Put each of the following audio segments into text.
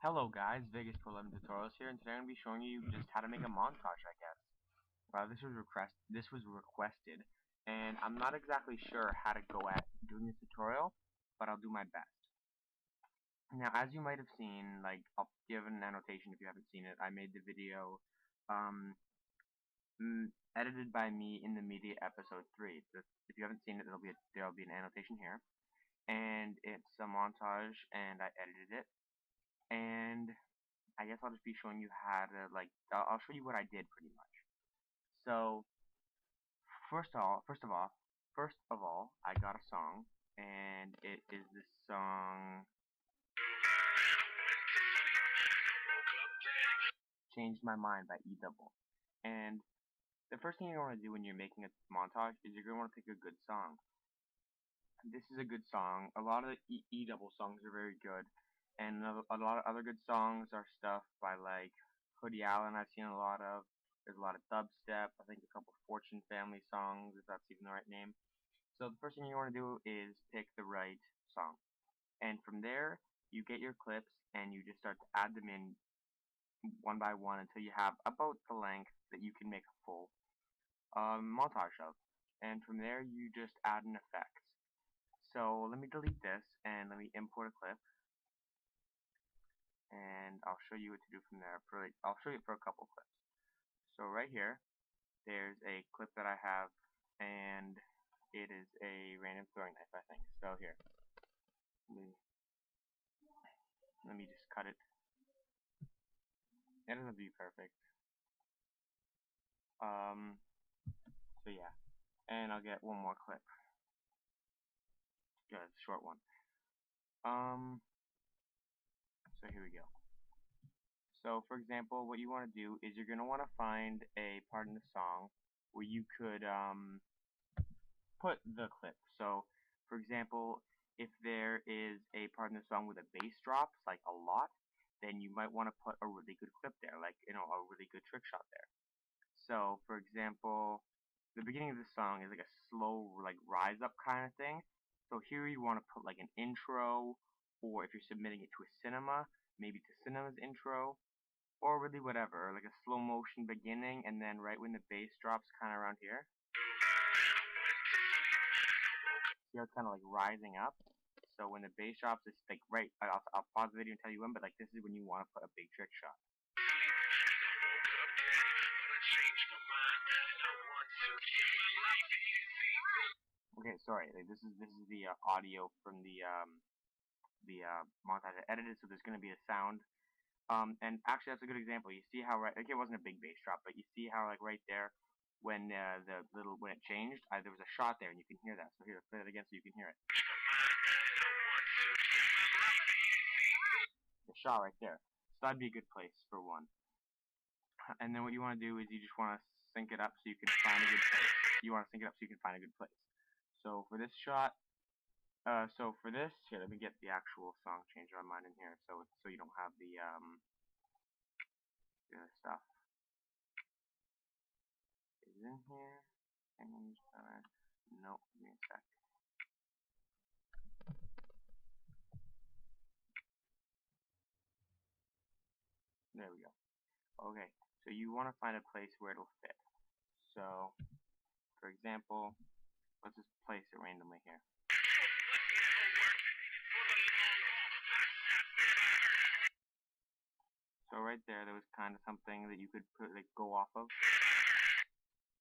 Hello guys, Vegas Pro 11 Tutorials here, and today I'm going to be showing you just how to make a montage, I guess. This was requested, and I'm not exactly sure how to go at doing this tutorial, but I'll do my best. Now, as you might have seen, I'll give an annotation if you haven't seen it. I made the video, um, edited by me in the media episode 3. If you haven't seen it, there'll be an annotation here, and it's a montage, and I edited it, and I guess I'll just be showing you how to, I'll show you what I did pretty much. So, first of all, I got a song, and it is this song, Changed My Mind by E-Double. And the first thing you're going to do when you're making a montage is you're going to want to pick a good song. This is a good song. A lot of the E-Double songs are very good, and a lot of other good songs are stuff by Hoodie Allen I've seen a lot of. There's a lot of dubstep. I think a couple Fortune Family songs, if that's even the right name. So the first thing you want to do is pick the right song, and from there you get your clips and you just start to add them in one by one until you have about the length that you can make a full montage of. And from there you just add an effect. So let me delete this and let me import a clip, and I'll show you what to do from there. I'll show you for a couple clips. So right here, there's a clip that I have, and it is a random throwing knife, I think. So here, let me just cut it. It doesn't have to be perfect. So yeah, and I'll get one more clip. Good, short one. So here we go. So for example, what you want to do is you're going to want to find a part in the song where you could put the clip. So for example, if there is a part in the song where the bass drops like a lot, then you might want to put a really good clip there, a really good trick shot there. So for example, the beginning of the song is like a slow rise up kind of thing. So here you want to put like an intro, or if you're submitting it to a cinema, maybe to cinema's intro, or really whatever, like a slow motion beginning, and then right when the bass drops kind of around here. See how it's kind of like rising up? So when the bass drops, it's like right, I'll pause the video and tell you when, but like this is when you want to put a big trick shot. Okay, sorry. This is the audio from the montage I edited, so there's going to be a sound. And actually, that's a good example. You see how it wasn't a big bass drop, but you see how right there when when it changed, there was a shot there, and you can hear that. So here, play it again so you can hear it. The shot right there. So that'd be a good place for one. And then what you want to do is you just want to sync it up so you can find a good place. So for this shot, here, let me get the actual song changer on mine in here, so you don't have the stuff is in here. And no, give me a sec. There we go. Okay, so you want to find a place where it'll fit. So, for example, let's just place it randomly here. So right there was kind of something that you could go off of.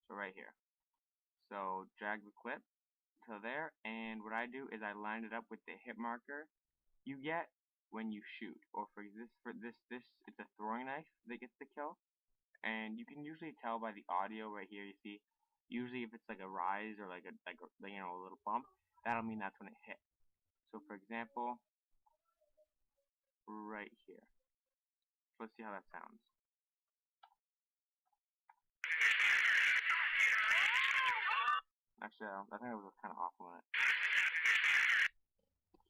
So right here. So drag the clip to there, and what I do is I line it up with the hit marker you get when you shoot. Or for this, it's a throwing knife that gets the kill, and you can usually tell by the audio right here. You see, usually if it's like a rise or a little bump, that'll mean that's when it hit. So for example, right here. Let's see how that sounds. Actually, I think it was kind of off limit.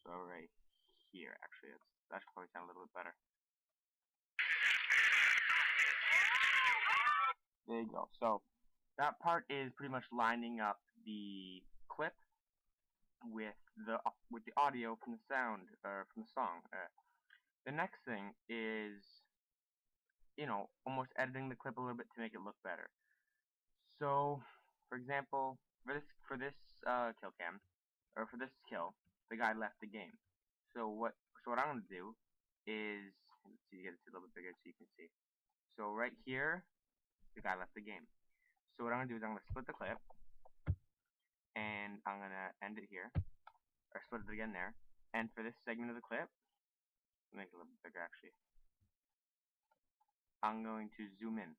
So right here, actually, that should probably sound a little bit better. There you go. So that part is pretty much lining up the clip with the audio from the sound or from the song. The next thing is, almost editing the clip a little bit to make it look better. So, for example, for this kill cam, or for this kill, the guy left the game. So what I'm gonna do is, let's see, get it a little bit bigger so you can see. So right here, the guy left the game. So what I'm gonna do is I'm gonna split the clip, and I'm gonna end it here, or split it again there. And for this segment of the clip, make it a little bit bigger actually. I'm going to zoom in,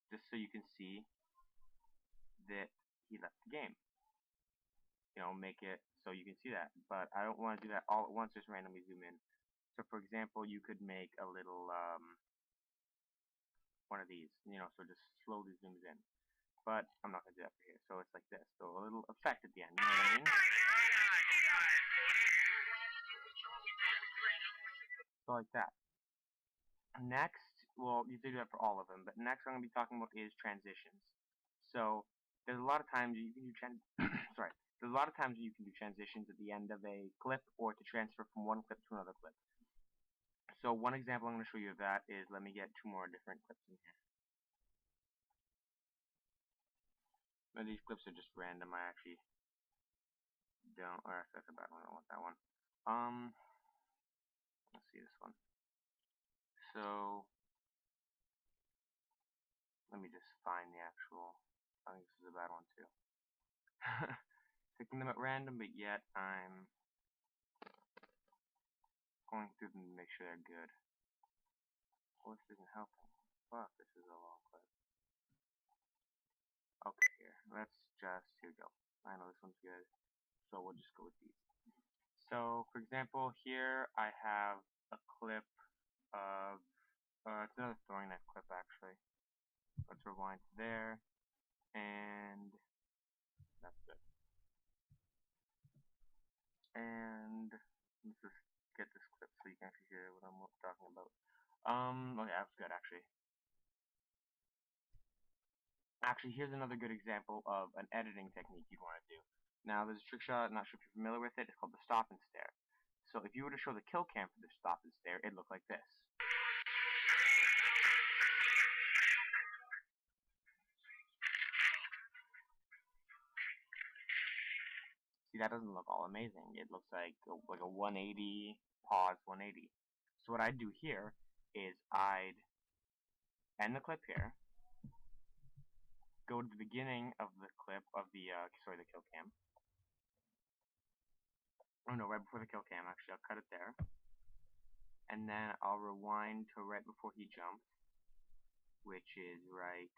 just so you can see that he left the game. Make it so you can see that. But I don't want to do that all at once, just randomly zoom in. So for example, you could make a little, one of these, so just slowly zooms in. But I'm not going to do that for here. So it's like this. So a little effect at the end, you know what I mean? So like that. Next, well, you do that for all of them, but next what I'm going to be talking about is transitions. So there's a lot of times you can do sorry. There's a lot of times you can do transitions at the end of a clip, or to transfer from one clip to another clip. So one example I'm going to show you of that is, let me get two more different clips in here. Now these clips are just random. I actually don't, or that's a bad one. I don't want that one. Let's see this one. So let me just find the actual. I think this is a bad one too. Picking them at random, but yet I'm going through them to make sure they're good. Well, this isn't helping. Fuck, this is a long clip. Okay, here. Here we go. I know this one's good, so we'll just go with these. So, for example, here I have a clip of, it's another throwing knife clip actually. Let's rewind to there, and that's good. And let's just get this clip so you can actually hear what I'm talking about. Okay, that's good actually. Actually, here's another good example of an editing technique you'd want to do. Now, there's a trick shot, I'm not sure if you're familiar with it, it's called the stop and stare. So if you were to show the kill cam for the stop and stare, it'd look like this. See, that doesn't look all amazing. It looks like a 180, pause 180. So what I'd do here is I'd end the clip here, go to the beginning of the clip of the kill cam. Oh no, right before the kill cam, actually, I'll cut it there. And then I'll rewind to right before he jumped, which is right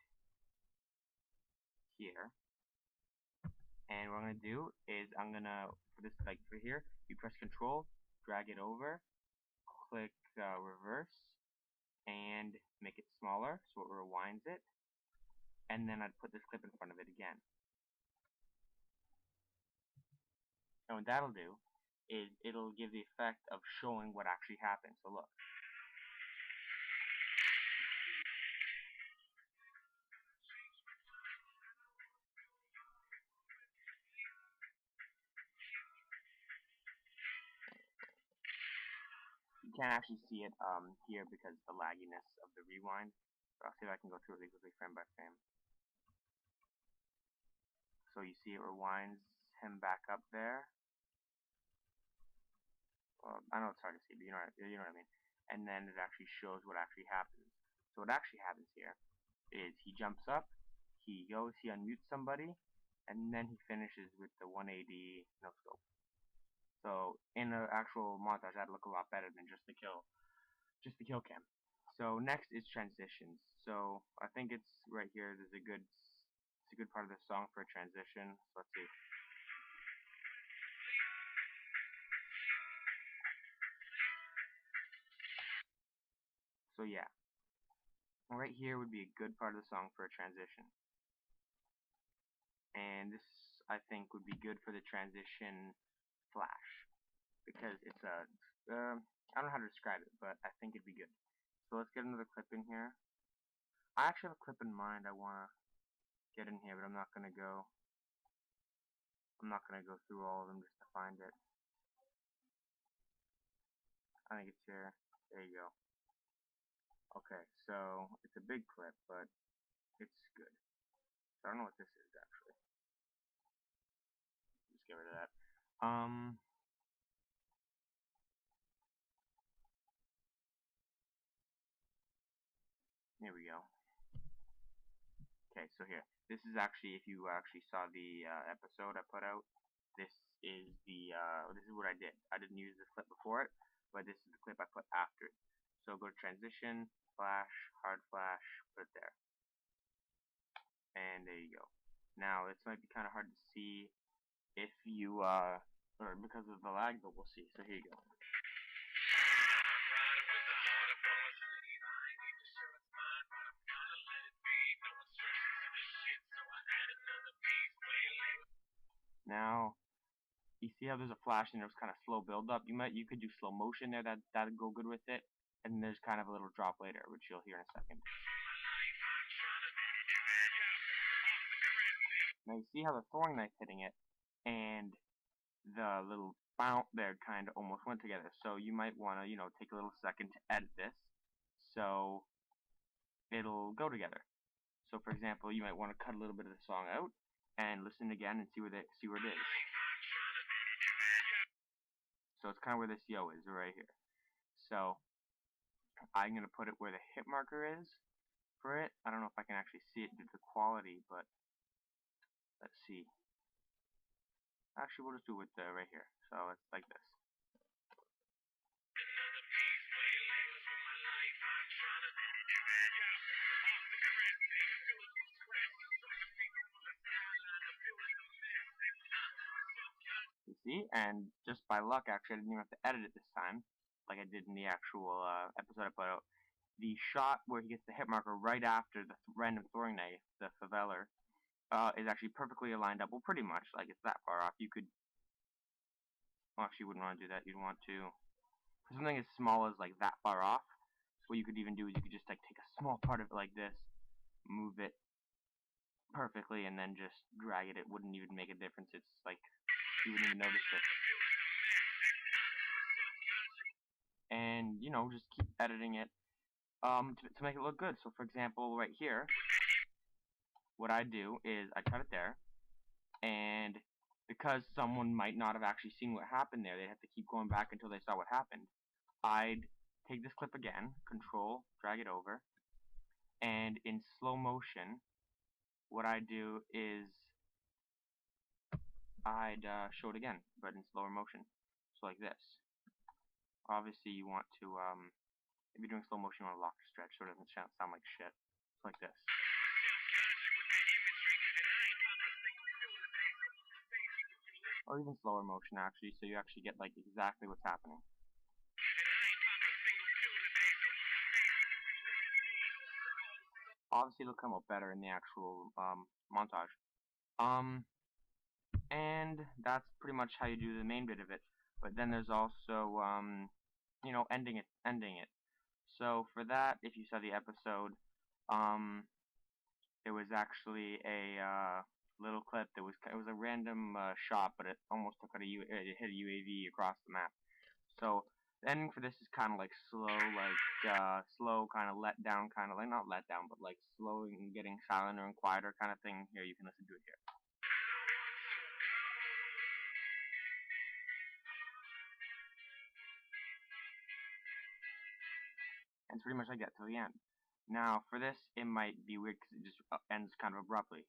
here. And what I'm gonna do is for here, you press Control, drag it over, click reverse, and make it smaller so it rewinds it. And then I'd put this clip in front of it again. And what that'll do is it'll give the effect of showing what actually happened. So look. You can't actually see it here because of the lagginess of the rewind. But I'll see if I can go through it really quickly frame by frame. So you see it rewinds him back up there. Well, I know it's hard to see, but you know what I mean. And then it actually shows what actually happens. So what actually happens here is he jumps up, he unmutes somebody, and then he finishes with the 180 no scope. So in an actual montage, that'd look a lot better than just the kill cam. So next is transitions. So I think it's right here. It's a good part of the song for a transition. So let's see. So yeah, right here would be a good part of the song for a transition. And this, I think, would be good for the transition flash, because it's a, I don't know how to describe it, but I think it'd be good. So let's get another clip in here. I actually have a clip in mind I want to get in here, but I'm not going to go through all of them just to find it. I think it's here. There you go. Okay, so it's a big clip, but it's good. So I don't know what this is actually. Just get rid of that. Here we go. Okay, so here. This is actually, if you actually saw the episode I put out, this is this is what I did. I didn't use this clip before it, but this is the clip I put after it. So go to transition, flash, hard flash, put it there. And there you go. Now, this might be kind of hard to see if you, or because of the lag, but we'll see. So here you go. Now, you see how there's a flash and there's kind of slow build up. You could do slow motion there. That'd go good with it. And there's kind of a little drop later, which you'll hear in a second. Now you see how the throwing knife hitting it, and the little bounce there kind of almost went together. So you might want to, take a little second to edit this, so it'll go together. So for example, you might want to cut a little bit of the song out and listen again and see where it is. So it's kind of where this yo is right here. So I'm gonna put it where the hit marker is for it. I don't know if I can actually see it due to the quality, but let's see. Actually, we'll just do it right here. So it's like this. You see, and just by luck, actually, I didn't even have to edit it this time, like I did in the actual episode I put out. The shot where he gets the hit marker right after the random throwing knife, the faveler, is actually perfectly aligned up. Well, pretty much, like it's that far off. You could, well, actually, you wouldn't want to do that. You'd want to, for something as small as like that far off, what you could even do is you could just like take a small part of it like this, move it perfectly, and then just drag it. It wouldn't even make a difference. It's like you wouldn't even notice it. And just keep editing it to make it look good. So for example, right here, what I do is I cut it there, and because someone might not have actually seen what happened there, they'd have to keep going back until they saw what happened. I'd take this clip again, control, drag it over, and in slow motion, what I do is I'd show it again, but in slower motion. So like this. Obviously you want to, if you're doing slow motion, you want to lock the stretch so it doesn't sound like shit. It's like this. Or even slower motion actually, so you actually get like exactly what's happening. Obviously it'll come out better in the actual montage. And that's pretty much how you do the main bit of it. But then there's also ending it. So for that, if you saw the episode, it was actually a little clip that it was a random shot, but it almost took out it hit a UAV across the map. So the ending for this is kind of like slow, kind of let down, kind of like not let down, but like slow and getting silenter and quieter kind of thing. Here, you can listen to it here. And it's pretty much like that till the end. Now, for this, it might be weird because it just ends kind of abruptly.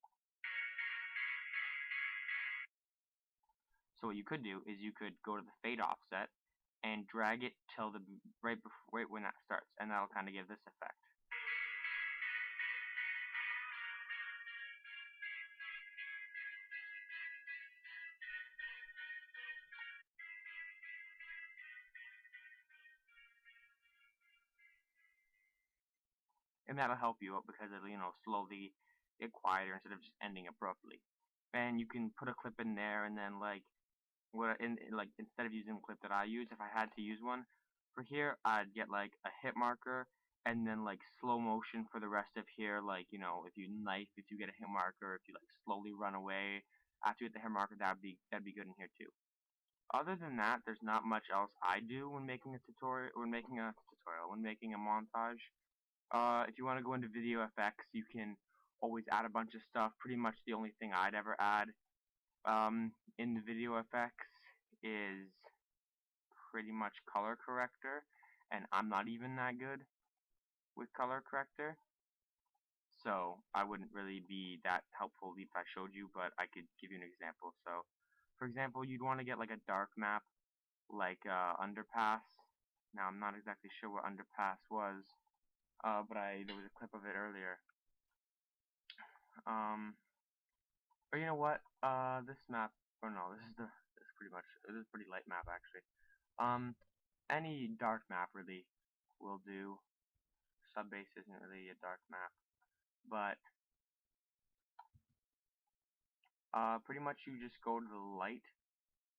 So what you could do is you could go to the fade offset and drag it till right when that starts, and that'll kind of give this effect. And that'll help you out because it'll slowly get quieter instead of just ending abruptly. And you can put a clip in there, and then instead of using the clip that I use, if I had to use one for here, I'd get like a hit marker and then like slow motion for the rest of here. Like if you get a hit marker, if you like slowly run away after you get the hit marker, that'd be good in here too. Other than that, there's not much else I do when making a tutorial. tutorial. When making a montage, if you want to go into video effects, you can always add a bunch of stuff. Pretty much the only thing I'd ever add in the video effects is pretty much color corrector, and I'm not even that good with color corrector, so I wouldn't really be that helpful if I showed you, but I could give you an example. So, for example, you'd want to get like a dark map, like underpass. Now I'm not exactly sure what underpass was, but there was a clip of it earlier. Or you know what? This map. Oh no, this is pretty much. This is a pretty light map actually. Any dark map really will do. Subbase isn't really a dark map, but pretty much you just go to the light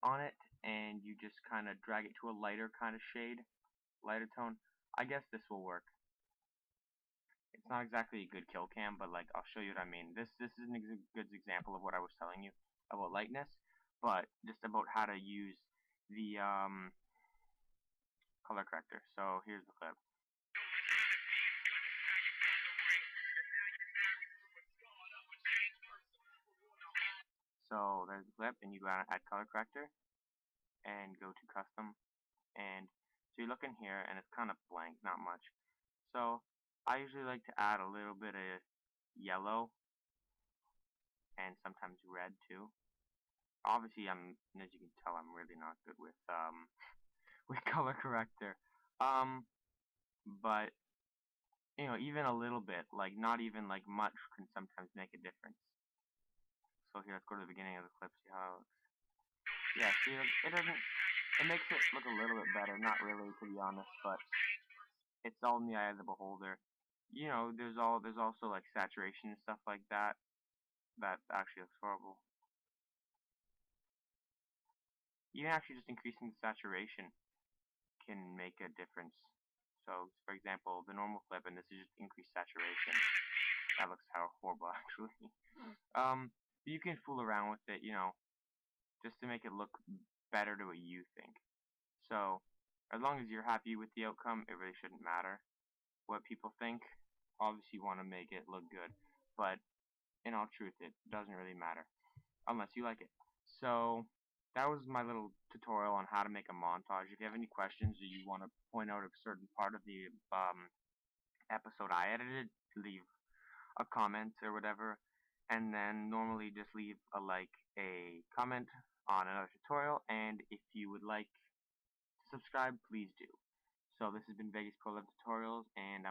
on it and you just kind of drag it to a lighter kind of shade, lighter tone. I guess this will work. It's not exactly a good kill cam, but like I'll show you what I mean. This is a good example of what I was telling you about lightness, but just about how to use the color corrector. So here's the clip. So there's the clip, and you gotta add color corrector, and go to custom, and so you look in here, and it's kind of blank, not much. So I usually like to add a little bit of yellow, and sometimes red too. Obviously, as you can tell, I'm really not good with with color corrector. But you know, even a little bit, like not even like much, can sometimes make a difference. So here, let's go to the beginning of the clip. See how it looks. Yeah, see, it doesn't. It makes it look a little bit better. Not really, to be honest, but it's all in the eye of the beholder. You know, there's also like saturation and stuff like that. That actually looks horrible. Even actually just increasing the saturation can make a difference. So, for example, the normal clip, and this is just increased saturation. That looks horrible, actually. You can fool around with it, you know, just to make it look better to what you think. So, as long as you're happy with the outcome, it really shouldn't matter what people think. Obviously, you want to make it look good, but in all truth, it doesn't really matter unless you like it. So, that was my little tutorial on how to make a montage. If you have any questions or you want to point out a certain part of the episode I edited, leave a comment or whatever, and then normally just leave a comment on another tutorial, and if you would like to subscribe, please do. So this has been Vegas Pro Love Tutorials, and